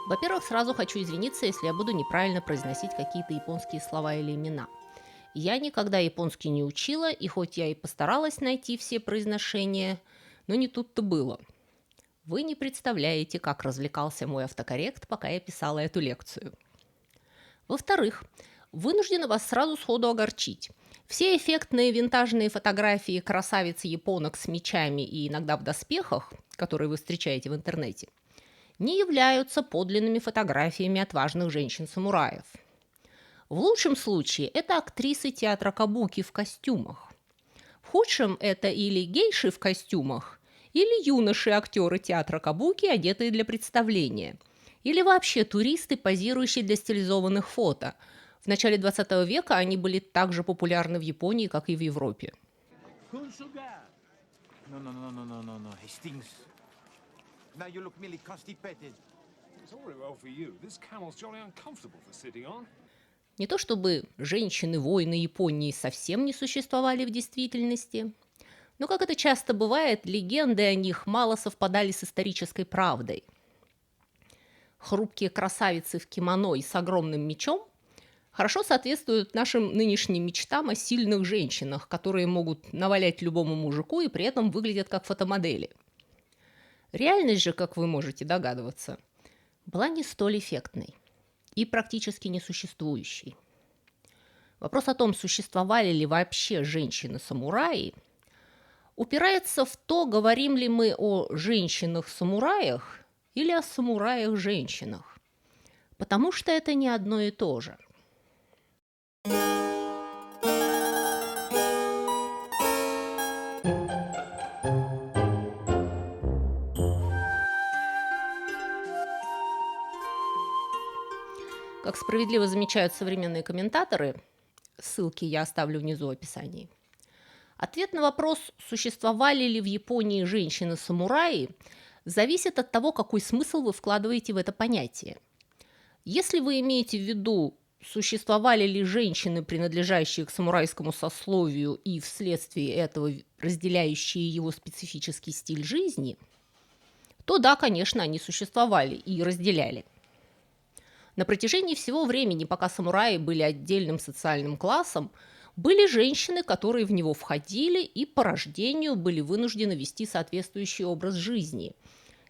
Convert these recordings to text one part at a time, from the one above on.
Во-первых, сразу хочу извиниться, если я буду неправильно произносить какие-то японские слова или имена. Я никогда японский не учила, и хоть я и постаралась найти все произношения, но не тут-то было. Вы не представляете, как развлекался мой автокоррект, пока я писала эту лекцию. Во-вторых, вынуждена вас сразу сходу огорчить. Все эффектные винтажные фотографии красавиц японок с мечами и иногда в доспехах, которые вы встречаете в интернете, не являются подлинными фотографиями отважных женщин-самураев. В лучшем случае это актрисы театра кабуки в костюмах. В худшем это или гейши в костюмах, или юноши-актеры театра кабуки, одетые для представления, или вообще туристы, позирующие для стилизованных фото. В начале 20 века они были так же популярны в Японии, как и в Европе. Kunsuga! No, no, no, no, no, no, no. He stinks. Now you look merely constipated. It's all very well for you. This camel's jolly uncomfortable for sitting on. Не то чтобы женщины-воины Японии совсем не существовали в действительности, но, как это часто бывает, легенды о них мало совпадали с исторической правдой. Хрупкие красавицы в кимоно и с огромным мечом хорошо соответствуют нашим нынешним мечтам о сильных женщинах, которые могут навалять любому мужику и при этом выглядят как фотомодели. Реальность же, как вы можете догадываться, была не столь эффектной и практически несуществующей. Вопрос о том, существовали ли вообще женщины-самураи, упирается в то, говорим ли мы о женщинах-самураях или о самураях-женщинах, потому что это не одно и то же. Как справедливо замечают современные комментаторы, ссылки я оставлю внизу в описании, ответ на вопрос, существовали ли в Японии женщины-самураи, зависит от того, какой смысл вы вкладываете в это понятие. Если вы имеете в виду, существовали ли женщины, принадлежащие к самурайскому сословию и вследствие этого разделяющие его специфический стиль жизни, то да, конечно, они существовали и разделяли. На протяжении всего времени, пока самураи были отдельным социальным классом, были женщины, которые в него входили и по рождению были вынуждены вести соответствующий образ жизни,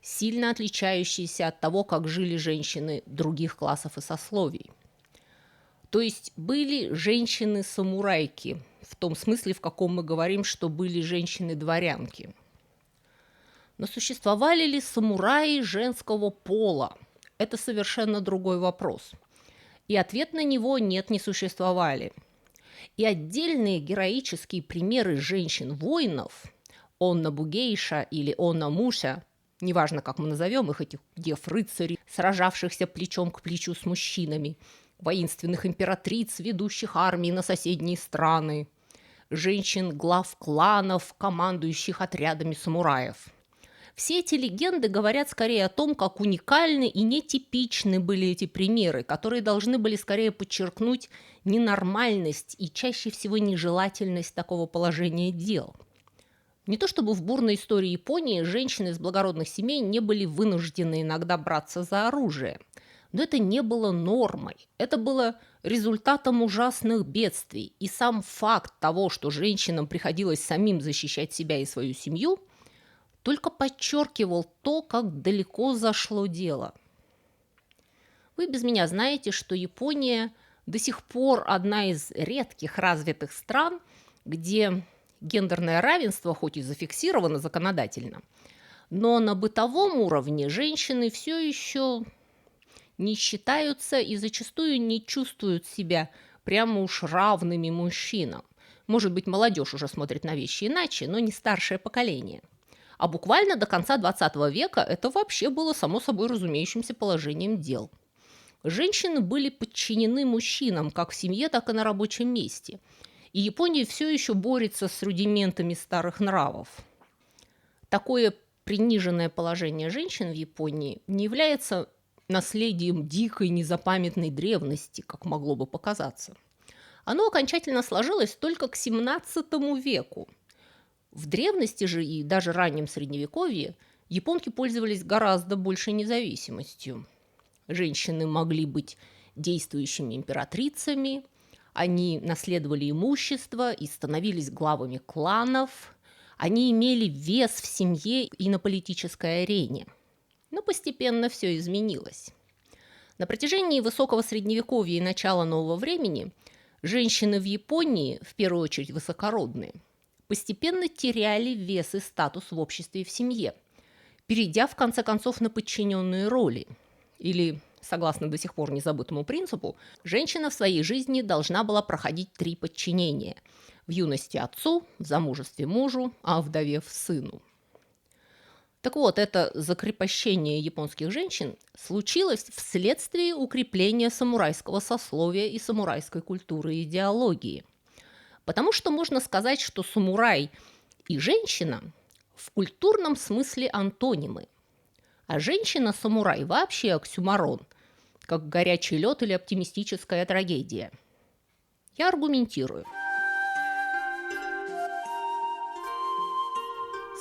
сильно отличающийся от того, как жили женщины других классов и сословий. То есть были женщины-самурайки, в том смысле, в каком мы говорим, что были женщины-дворянки. Но существовали ли самураи женского пола? Это совершенно другой вопрос. И ответ на него нет, не существовали. И отдельные героические примеры женщин-воинов, Онна Бугейша или Онна Муся, неважно, как мы назовем их, этих дев-рыцарей, сражавшихся плечом к плечу с мужчинами, воинственных императриц, ведущих армии на соседние страны, женщин-глав кланов, командующих отрядами самураев. Все эти легенды говорят скорее о том, как уникальны и нетипичны были эти примеры, которые должны были скорее подчеркнуть ненормальность и чаще всего нежелательность такого положения дел. Не то чтобы в бурной истории Японии женщины из благородных семей не были вынуждены иногда браться за оружие, но это не было нормой, это было результатом ужасных бедствий, и сам факт того, что женщинам приходилось самим защищать себя и свою семью, только подчеркивал то, как далеко зашло дело. Вы без меня знаете, что Япония до сих пор одна из редких развитых стран, где гендерное равенство хоть и зафиксировано законодательно, но на бытовом уровне женщины все еще не считаются и зачастую не чувствуют себя прямо уж равными мужчинам. Может быть, молодежь уже смотрит на вещи иначе, но не старшее поколение. А буквально до конца 20 века это вообще было само собой разумеющимся положением дел. Женщины были подчинены мужчинам как в семье, так и на рабочем месте. И Япония все еще борется с рудиментами старых нравов. Такое приниженное положение женщин в Японии не является наследием дикой незапамятной древности, как могло бы показаться. Оно окончательно сложилось только к XVII веку. В древности же и даже раннем средневековье японки пользовались гораздо большей независимостью. Женщины могли быть действующими императрицами, они наследовали имущество и становились главами кланов, они имели вес в семье и на политической арене. Но постепенно все изменилось. На протяжении высокого средневековья и начала нового времени женщины в Японии, в первую очередь высокородные, постепенно теряли вес и статус в обществе и в семье, перейдя в конце концов на подчиненные роли. Или, согласно до сих пор незабытому принципу, женщина в своей жизни должна была проходить 3 подчинения: в юности отцу, в замужестве мужу, а вдовев сыну. Так вот, это закрепощение японских женщин случилось вследствие укрепления самурайского сословия и самурайской культуры и идеологии. Потому что можно сказать, что самурай и женщина в культурном смысле антонимы, а женщина-самурай вообще оксюморон, как горячий лед или оптимистическая трагедия. Я аргументирую.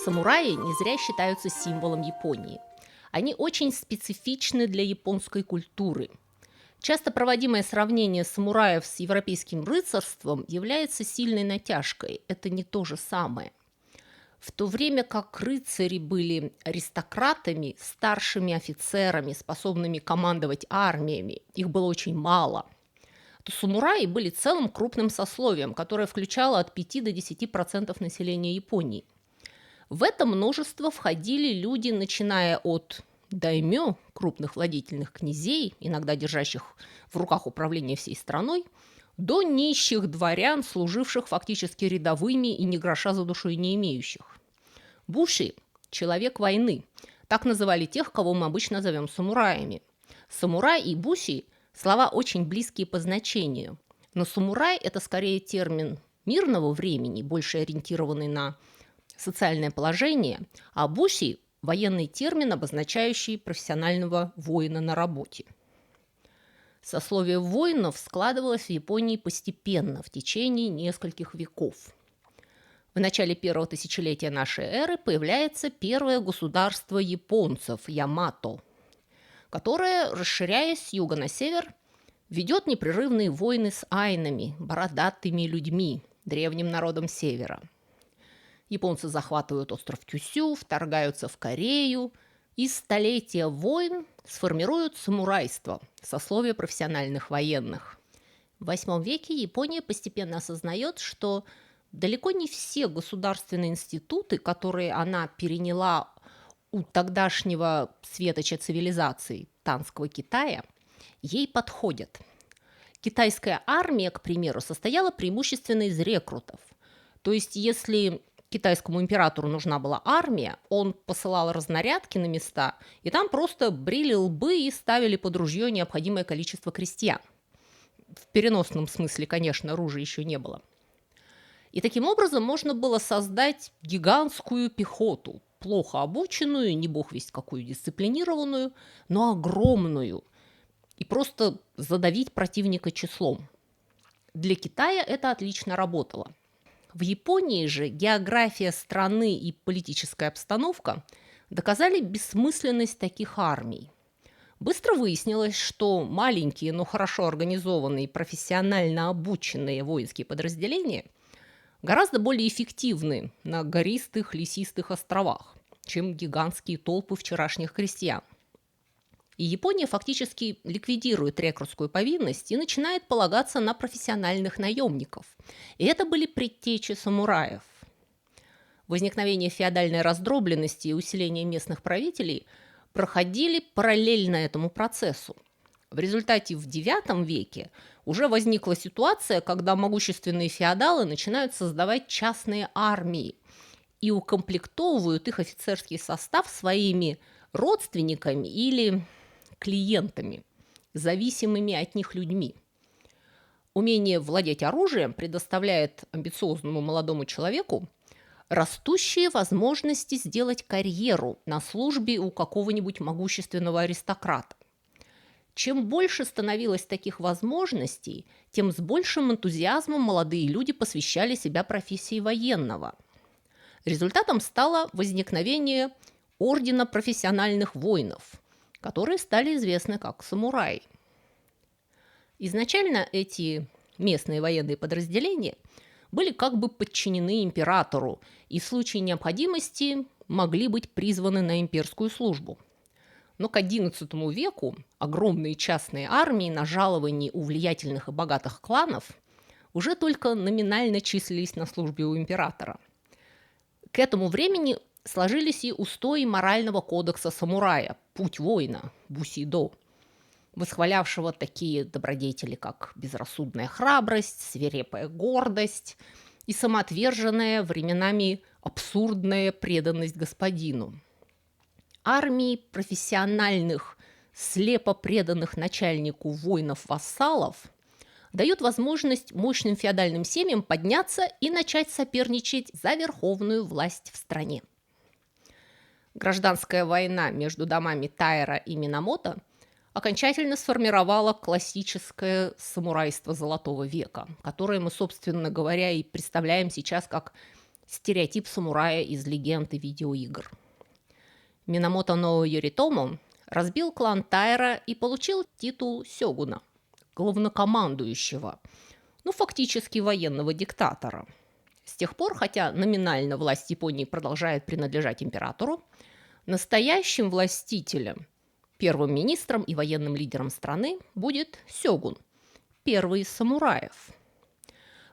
Самураи не зря считаются символом Японии. Они очень специфичны для японской культуры. Часто проводимое сравнение самураев с европейским рыцарством является сильной натяжкой. Это не то же самое. В то время как рыцари были аристократами, старшими офицерами, способными командовать армиями, их было очень мало, то самураи были целым крупным сословием, которое включало от 5 до 10% населения Японии. В это множество входили люди, начиная от даймё, крупных владетельных князей, иногда держащих в руках управление всей страной, до нищих дворян, служивших фактически рядовыми и ни гроша за душой не имеющих. Буши – человек войны. Так называли тех, кого мы обычно зовем самураями. Самурай и буши – слова очень близкие по значению. Но самурай – это скорее термин мирного времени, больше ориентированный на социальное положение, а буши – военный термин, обозначающий профессионального воина на работе. Сословие воинов складывалось в Японии постепенно, в течение нескольких веков. В начале первого тысячелетия нашей эры появляется первое государство японцев – Ямато, которое, расширяясь с юга на север, ведет непрерывные войны с айнами, бородатыми людьми, древним народом севера. Японцы захватывают остров Кюсю, вторгаются в Корею, и столетия войн сформируют самурайство, сословие профессиональных военных. В VIII веке Япония постепенно осознает, что далеко не все государственные институты, которые она переняла у тогдашнего светоча цивилизации Танского Китая, ей подходят. Китайская армия, к примеру, состояла преимущественно из рекрутов. То есть, если китайскому императору нужна была армия, он посылал разнарядки на места, и там просто брили лбы и ставили под ружье необходимое количество крестьян. В переносном смысле, конечно, оружия еще не было. И таким образом можно было создать гигантскую пехоту, плохо обученную, не бог весть какую дисциплинированную, но огромную, и просто задавить противника числом. Для Китая это отлично работало. В Японии же география страны и политическая обстановка доказали бессмысленность таких армий. Быстро выяснилось, что маленькие, но хорошо организованные, профессионально обученные воинские подразделения гораздо более эффективны на гористых, лесистых островах, чем гигантские толпы вчерашних крестьян. И Япония фактически ликвидирует рекрутскую повинность и начинает полагаться на профессиональных наемников. И это были предтечи самураев. Возникновение феодальной раздробленности и усиление местных правителей проходили параллельно этому процессу. В результате в IX веке уже возникла ситуация, когда могущественные феодалы начинают создавать частные армии и укомплектовывают их офицерский состав своими родственниками или клиентами, зависимыми от них людьми. Умение владеть оружием предоставляет амбициозному молодому человеку растущие возможности сделать карьеру на службе у какого-нибудь могущественного аристократа. Чем больше становилось таких возможностей, тем с большим энтузиазмом молодые люди посвящали себя профессии военного. Результатом стало возникновение ордена профессиональных воинов, которые стали известны как самураи. Изначально эти местные военные подразделения были как бы подчинены императору и в случае необходимости могли быть призваны на имперскую службу. Но к XI веку огромные частные армии на жаловании у влиятельных и богатых кланов уже только номинально числились на службе у императора. К этому времени сложились и устои морального кодекса самурая «Путь воина» бусидо, восхвалявшего такие добродетели, как безрассудная храбрость, свирепая гордость и самоотверженная, временами абсурдная преданность господину. Армии профессиональных, слепо преданных начальнику воинов-вассалов дают возможность мощным феодальным семьям подняться и начать соперничать за верховную власть в стране. Гражданская война между домами Тайра и Минамото окончательно сформировала классическое самурайство Золотого века, которое мы, собственно говоря, и представляем сейчас как стереотип самурая из легенд и видеоигр. Минамото но Йоритомо разбил клан Тайра и получил титул сёгуна, главнокомандующего, фактически военного диктатора. С тех пор, хотя номинально власть Японии продолжает принадлежать императору, настоящим властителем, первым министром и военным лидером страны будет сёгун, первый из самураев.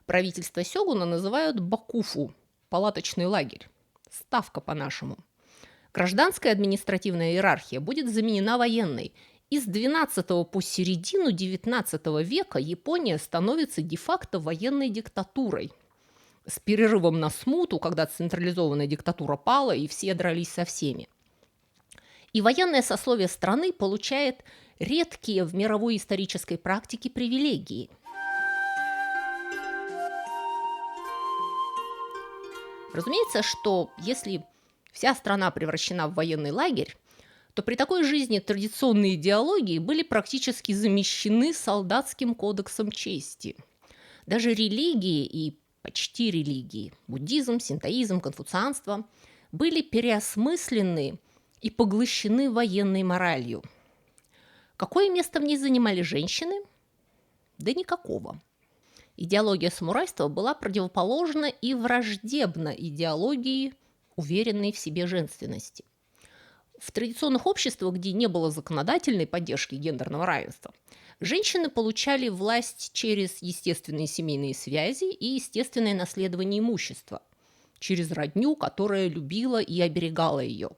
Правительство сёгуна называют бакуфу, палаточный лагерь, ставка по-нашему. Гражданская административная иерархия будет заменена военной, и с XII по середину XIX века Япония становится де-факто военной диктатурой. С перерывом на смуту, когда централизованная диктатура пала и все дрались со всеми. И военное сословие страны получает редкие в мировой исторической практике привилегии. Разумеется, что если вся страна превращена в военный лагерь, то при такой жизни традиционные идеологии были практически замещены солдатским кодексом чести. Даже религии и почти религии – буддизм, синтоизм, конфуцианство – были переосмыслены и поглощены военной моралью. Какое место в ней занимали женщины? Да никакого. Идеология самурайства была противоположна и враждебна идеологии уверенной в себе женственности. В традиционных обществах, где не было законодательной поддержки гендерного равенства, женщины получали власть через естественные семейные связи и естественное наследование имущества, через родню, которая любила и оберегала ее.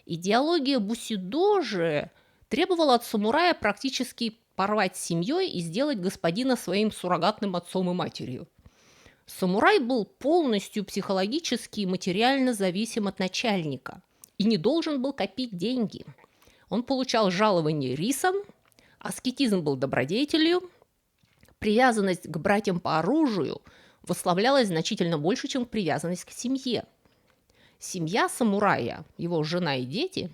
Идеология бусидо же требовала от самурая практически порвать с семьей и сделать господина своим суррогатным отцом и матерью. Самурай был полностью психологически и материально зависим от начальника и не должен был копить деньги. Он получал жалование рисом, аскетизм был добродетелью, привязанность к братьям по оружию восславлялась значительно больше, чем привязанность к семье. Семья самурая, его жена и дети,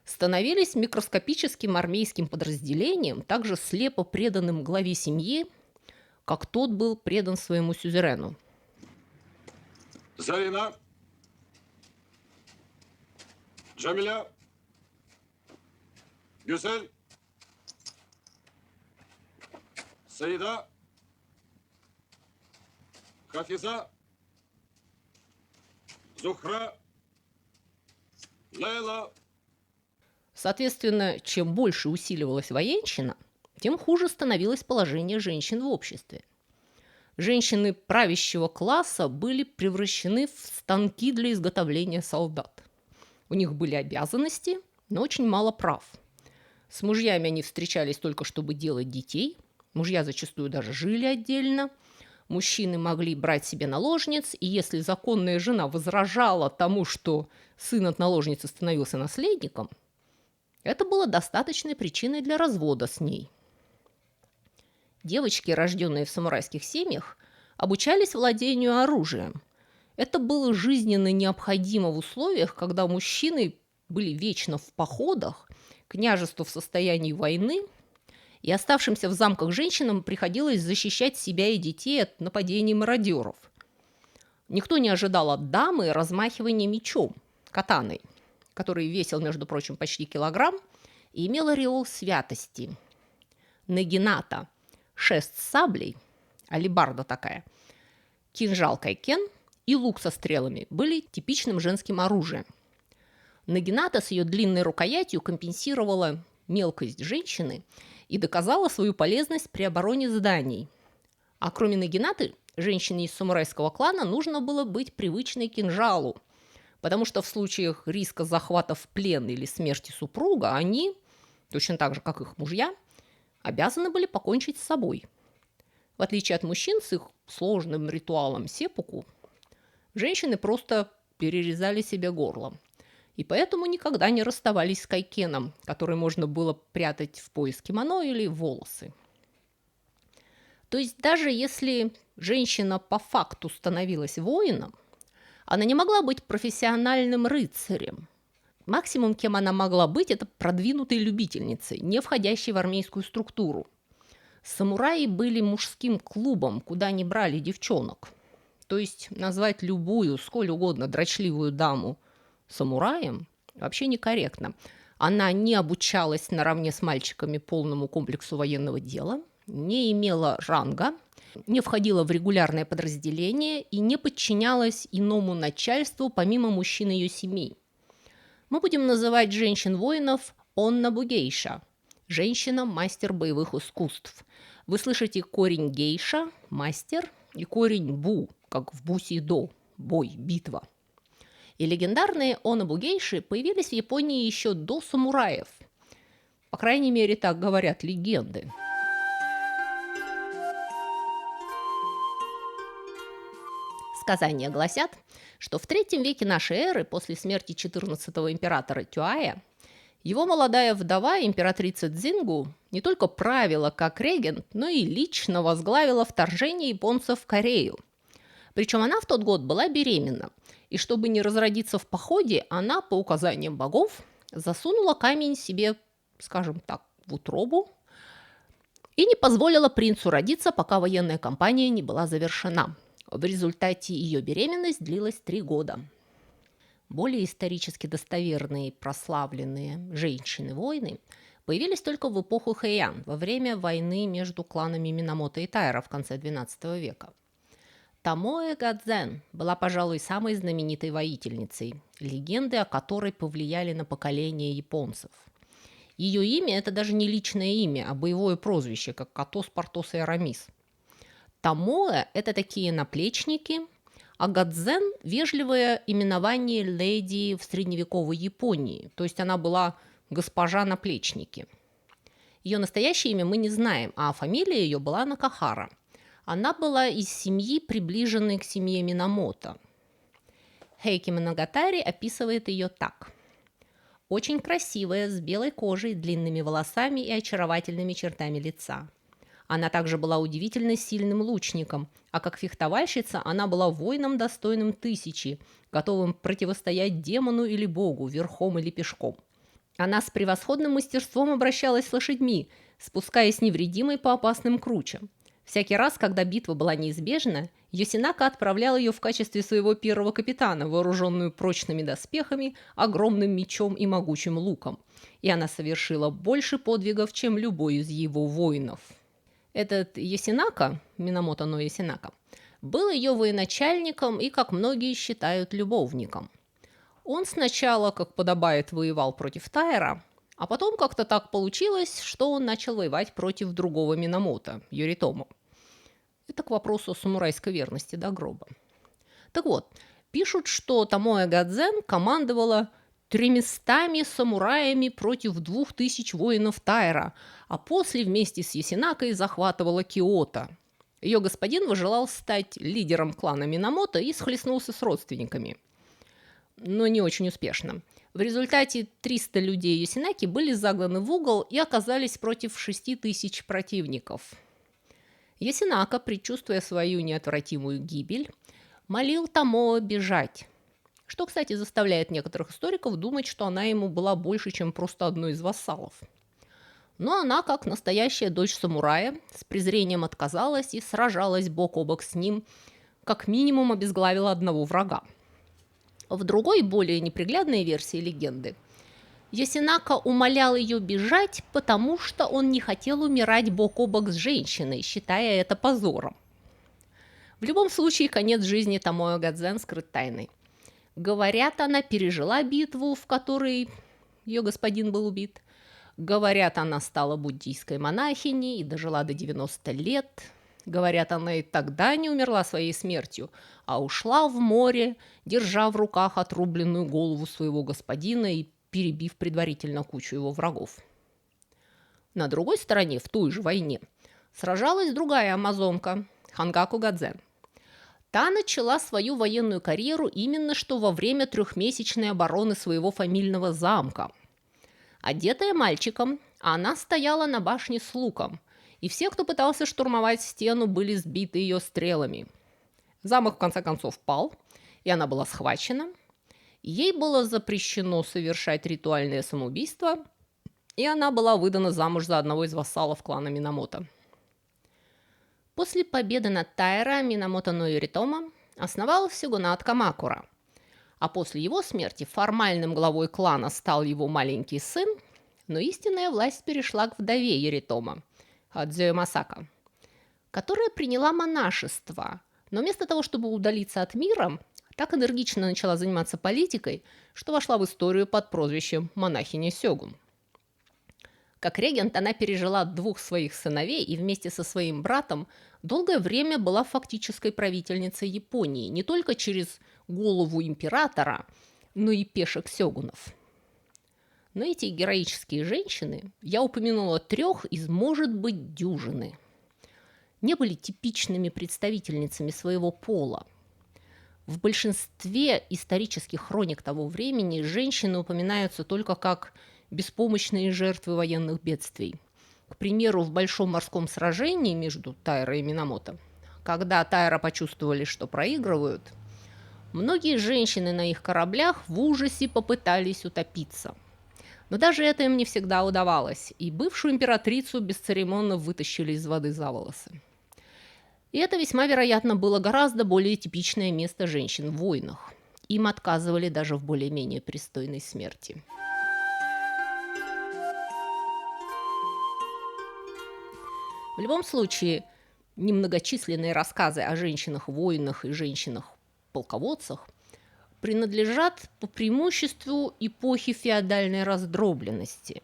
становились микроскопическим армейским подразделением, также слепо преданным главе семьи, как тот был предан своему сюзерену. Зарина. Джамиля. Гюсель. Саида. Хафиза. Зухра. Лейла. Соответственно, чем больше усиливалась военщина, тем хуже становилось положение женщин в обществе. Женщины правящего класса были превращены в станки для изготовления солдат. У них были обязанности, но очень мало прав. С мужьями они встречались только чтобы делать детей. Мужья зачастую даже жили отдельно. Мужчины могли брать себе наложниц, и если законная жена возражала тому, что сын от наложницы становился наследником, это было достаточной причиной для развода с ней. Девочки, рожденные в самурайских семьях, обучались владению оружием. Это было жизненно необходимо в условиях, когда мужчины были вечно в походах, княжество в состоянии войны, и оставшимся в замках женщинам приходилось защищать себя и детей от нападений мародеров. Никто не ожидал от дамы размахивания мечом, катаной, который весил, между прочим, почти килограмм, и имел ореол святости. Нагината – шест с саблей, алебарда такая, кинжал кайкен и лук со стрелами были типичным женским оружием. Нагината с ее длинной рукоятью компенсировала мелкость женщины и доказала свою полезность при обороне зданий. А кроме нагинаты, женщине из самурайского клана нужно было быть привычной к кинжалу, потому что в случаях риска захвата в плен или смерти супруга они, точно так же, как их мужья, обязаны были покончить с собой. В отличие от мужчин с их сложным ритуалом сеппуку, женщины просто перерезали себе горло. И поэтому никогда не расставались с кайкеном, который можно было прятать в пояс кимоно или волосы. То есть даже если женщина по факту становилась воином, она не могла быть профессиональным рыцарем. Максимум, кем она могла быть, это продвинутой любительницей, не входящей в армейскую структуру. Самураи были мужским клубом, куда не брали девчонок. То есть назвать любую, сколь угодно дрочливую даму самураем вообще некорректно. Она не обучалась наравне с мальчиками полному комплексу военного дела, не имела ранга, не входила в регулярное подразделение и не подчинялась иному начальству помимо мужчин ее семей. Мы будем называть женщин-воинов оннабу-гейша – женщина-мастер боевых искусств. Вы слышите корень гейша – мастер, и корень бу, как в бусидо – бой, битва. И легендарные оннабу-гейши появились в Японии еще до самураев. По крайней мере, так говорят легенды. Сказания гласят, что в III веке нашей эры, после смерти 14-го императора Тюая, его молодая вдова, императрица Цзингу, не только правила как регент, но и лично возглавила вторжение японцев в Корею. Причем она в тот год была беременна, и чтобы не разродиться в походе, она, по указаниям богов, засунула камень себе, скажем так, в утробу и не позволила принцу родиться, пока военная кампания не была завершена. В результате ее беременность длилась 3 года. Более исторически достоверные и прославленные женщины-воины появились только в эпоху Хэйан, во время войны между кланами Минамото и Тайра в конце XII века. Томоэ Гадзен была, пожалуй, самой знаменитой воительницей, легенды о которой повлияли на поколение японцев. Ее имя – это даже не личное имя, а боевое прозвище, как Атос, Портос и Арамис. Томоэ – это такие наплечники, а Гадзен – вежливое именование леди в средневековой Японии, то есть она была госпожа наплечники. Ее настоящее имя мы не знаем, а фамилия ее была Накахара. Она была из семьи, приближенной к семье Минамото. Хейки Моногатари описывает ее так. Очень красивая, с белой кожей, длинными волосами и очаровательными чертами лица. Она также была удивительно сильным лучником, а как фехтовальщица она была воином, достойным 1000, готовым противостоять демону или богу, верхом или пешком. Она с превосходным мастерством обращалась с лошадьми, спускаясь невредимой по опасным кручам. Всякий раз, когда битва была неизбежна, Йосинака отправлял ее в качестве своего первого капитана, вооруженную прочными доспехами, огромным мечом и могучим луком. И она совершила больше подвигов, чем любой из его воинов. Этот Йосинака, Минамото но Йосинака, был ее военачальником и, как многие считают, любовником. Он сначала, как подобает, воевал против Тайра, а потом как-то так получилось, что он начал воевать против другого Минамото, Йоритомо. Это к вопросу о самурайской верности до гроба. Так вот, пишут, что Томоэ Гадзен командовала 300 самураями против 2000 воинов Тайра, а после вместе с Йосинакой захватывала Киото. Ее господин выжелал стать лидером клана Минамото и схлестнулся с родственниками. Но не очень успешно. В результате 300 людей Йосинаки были загнаны в угол и оказались против 6000 противников. Йосинака, предчувствуя свою неотвратимую гибель, молил Томоэ бежать. Что, кстати, заставляет некоторых историков думать, что она ему была больше, чем просто одной из вассалов. Но она, как настоящая дочь самурая, с презрением отказалась и сражалась бок о бок с ним, как минимум обезглавила одного врага. В другой, более неприглядной версии легенды, Ясинака умолял ее бежать, потому что он не хотел умирать бок о бок с женщиной, считая это позором. В любом случае, конец жизни Томоё Гадзен скрыт тайной. Говорят, она пережила битву, в которой ее господин был убит. Говорят, она стала буддийской монахиней и дожила до 90 лет. Говорят, она и тогда не умерла своей смертью, а ушла в море, держа в руках отрубленную голову своего господина и перебив предварительно кучу его врагов. На другой стороне, в той же войне, сражалась другая амазонка Хангаку Гадзен. Та начала свою военную карьеру именно что во время трехмесячной обороны своего фамильного замка. Одетая мальчиком, она стояла на башне с луком, и все, кто пытался штурмовать стену, были сбиты ее стрелами. Замок в конце концов пал, и она была схвачена. Ей было запрещено совершать ритуальное самоубийство, и она была выдана замуж за одного из вассалов клана Минамото. После победы над Тайра Минамото но Yoritomo основал сёгунат Камакура, а после его смерти формальным главой клана стал его маленький сын, но истинная власть перешла к вдове Yoritomo, Хадзё Масака, которая приняла монашество, но вместо того, чтобы удалиться от мира, так энергично начала заниматься политикой, что вошла в историю под прозвищем монахиня Сёгун. Как регент она пережила 2 своих сыновей и вместе со своим братом долгое время была фактической правительницей Японии, не только через голову императора, но и пешек сёгунов. Но эти героические женщины, я упомянула 3 из, может быть, дюжины, не были типичными представительницами своего пола. В большинстве исторических хроник того времени женщины упоминаются только как беспомощные жертвы военных бедствий. К примеру, в большом морском сражении между Тайро и Минамото, когда Тайро почувствовали, что проигрывают, многие женщины на их кораблях в ужасе попытались утопиться. Но даже это им не всегда удавалось, и бывшую императрицу бесцеремонно вытащили из воды за волосы. И это весьма вероятно было гораздо более типичное место женщин в войнах. Им отказывали даже в более-менее пристойной смерти. В любом случае, немногочисленные рассказы о женщинах-воинах и женщинах-полководцах принадлежат по преимуществу эпохе феодальной раздробленности.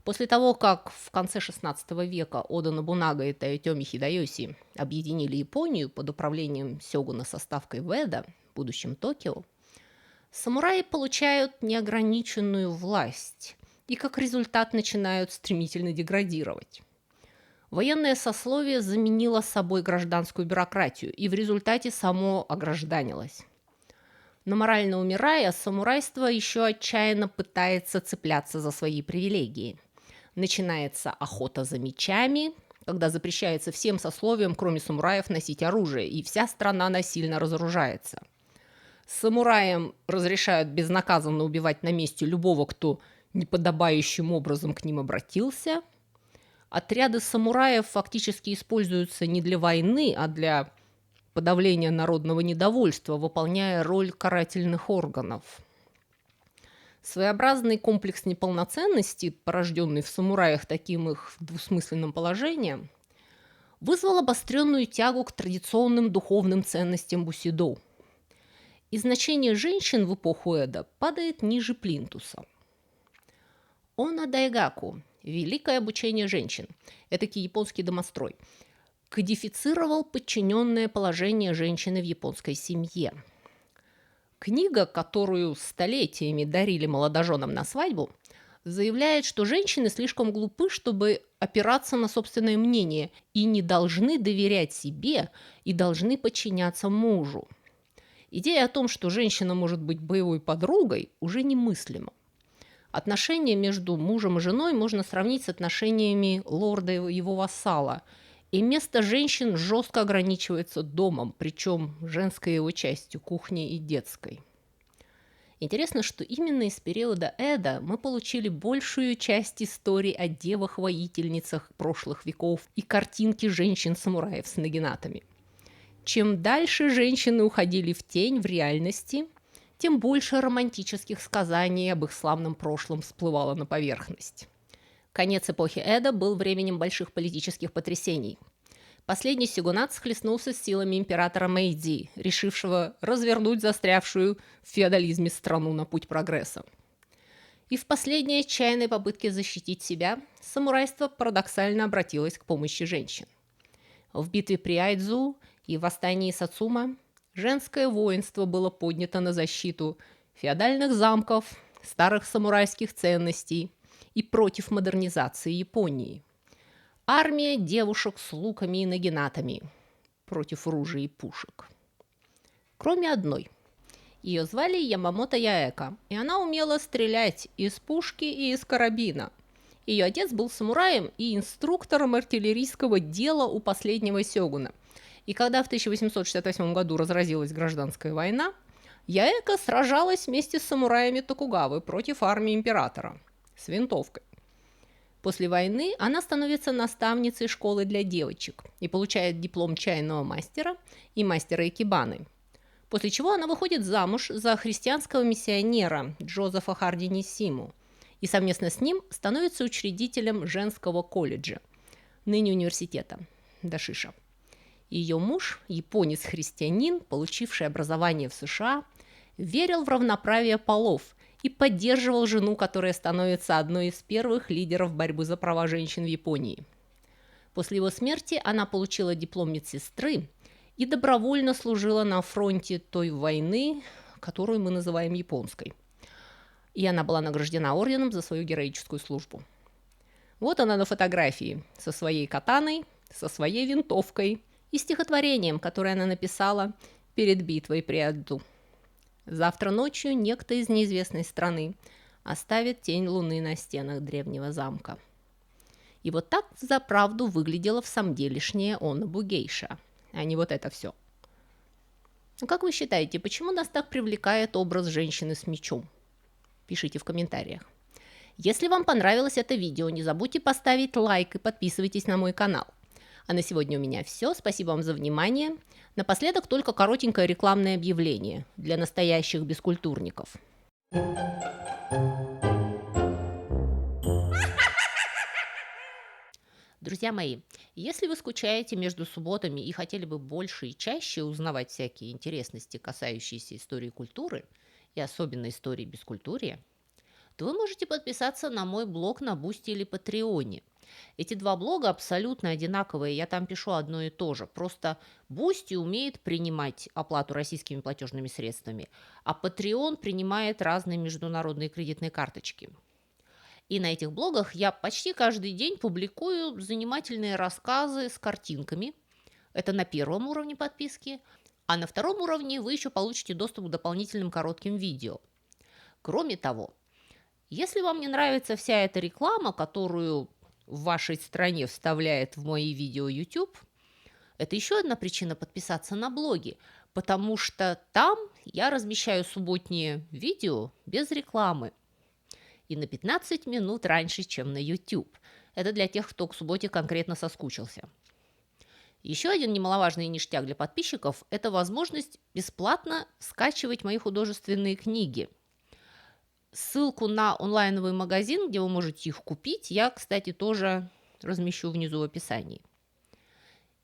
После того, как в конце XVI века Ода Нобунага и Тойотоми Хидэёси объединили Японию под управлением сёгуна со ставкой в Эдо, будущем Токио, самураи получают неограниченную власть и как результат начинают стремительно деградировать. Военное сословие заменило собой гражданскую бюрократию и в результате само огражданилось. Но морально умирая, самурайство еще отчаянно пытается цепляться за свои привилегии. Начинается охота за мечами, когда запрещается всем сословиям, кроме самураев, носить оружие, и вся страна насильно разоружается. Самураям разрешают безнаказанно убивать на месте любого, кто неподобающим образом к ним обратился. Отряды самураев фактически используются не для войны, а для подавления народного недовольства, выполняя роль карательных органов. Своеобразный комплекс неполноценности, порожденный в самураях таким их двусмысленным положением, вызвал обостренную тягу к традиционным духовным ценностям бусидо. И значение женщин в эпоху Эдо падает ниже плинтуса. Она Дайгаку, великое обучение женщин, этакий японский домострой, кодифицировал подчиненное положение женщины в японской семье. Книга, которую столетиями дарили молодоженам на свадьбу, заявляет, что женщины слишком глупы, чтобы опираться на собственное мнение, и не должны доверять себе, и должны подчиняться мужу. Идея о том, что женщина может быть боевой подругой, уже немыслима. Отношения между мужем и женой можно сравнить с отношениями лорда и его вассала, и место женщин жестко ограничивается домом, причем женской его частью, кухней и детской. Интересно, что именно из периода Эдо мы получили большую часть историй о девах-воительницах прошлых веков и картинки женщин-самураев с нагинатами. Чем дальше женщины уходили в тень в реальности, тем больше романтических сказаний об их славном прошлом всплывало на поверхность. Конец эпохи Эда был временем больших политических потрясений. Последний сёгунат схлестнулся с силами императора Мэйдзи, решившего развернуть застрявшую в феодализме страну на путь прогресса. И в последней отчаянной попытке защитить себя самурайство парадоксально обратилось к помощи женщин. В битве при Айдзу и в восстании Сацума женское воинство было поднято на защиту феодальных замков, старых самурайских ценностей и против модернизации Японии. Армия девушек с луками и нагинатами против ружей и пушек. Кроме одной. Ее звали Ямамото Яэко, и она умела стрелять из пушки и из карабина. Ее отец был самураем и инструктором артиллерийского дела у последнего сёгуна. И когда в 1868 году разразилась гражданская война, Яэко сражалась вместе с самураями Токугавы против армии императора с винтовкой. После войны она становится наставницей школы для девочек и получает диплом чайного мастера и мастера икебаны. После чего она выходит замуж за христианского миссионера Джозефа Хардини Симу и совместно с ним становится учредителем женского колледжа, ныне университета, Дашиша. Ее муж, японец-христианин, получивший образование в США, верил в равноправие полов и поддерживал жену, которая становится одной из первых лидеров борьбы за права женщин в Японии. После его смерти она получила диплом медсестры и добровольно служила на фронте той войны, которую мы называем японской. И она была награждена орденом за свою героическую службу. Вот она на фотографии со своей катаной, со своей винтовкой и стихотворением, которое она написала перед битвой при Адду. Завтра ночью некто из неизвестной страны оставит тень луны на стенах древнего замка. И вот так взаправду выглядела в самом делешняя Оннобу гейша, а не вот это все. Ну, как вы считаете, почему нас так привлекает образ женщины с мечом? Пишите в комментариях. Если вам понравилось это видео, не забудьте поставить лайк и подписывайтесь на мой канал. А на сегодня у меня все. Спасибо вам за внимание. Напоследок только коротенькое рекламное объявление для настоящих бескультурников. Друзья мои, если вы скучаете между субботами и хотели бы больше и чаще узнавать всякие интересности, касающиеся истории культуры, и особенно истории бескультурья, то вы можете подписаться на мой блог на Бусти или Патреоне. Эти два блога абсолютно одинаковые, я там пишу одно и то же. Просто Бусти умеет принимать оплату российскими платежными средствами, а Patreon принимает разные международные кредитные карточки. И на этих блогах я почти каждый день публикую занимательные рассказы с картинками. Это на первом уровне подписки. А на втором уровне вы еще получите доступ к дополнительным коротким видео. Кроме того, если вам не нравится вся эта реклама, которую в вашей стране вставляет в мои видео YouTube, это еще одна причина подписаться на блоги, потому что там я размещаю субботние видео без рекламы и на 15 минут раньше, чем на YouTube. Это для тех, кто к субботе конкретно соскучился. Еще один немаловажный ништяк для подписчиков – это возможность бесплатно скачивать мои художественные книги. Ссылку на онлайновый магазин, где вы можете их купить, я, кстати, тоже размещу внизу в описании.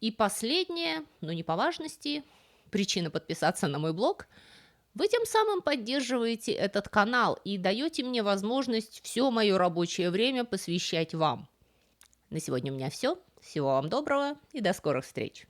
И последнее, но не по важности, причина подписаться на мой блог – вы тем самым поддерживаете этот канал и даете мне возможность все мое рабочее время посвящать вам. На сегодня у меня все. Всего вам доброго и до скорых встреч!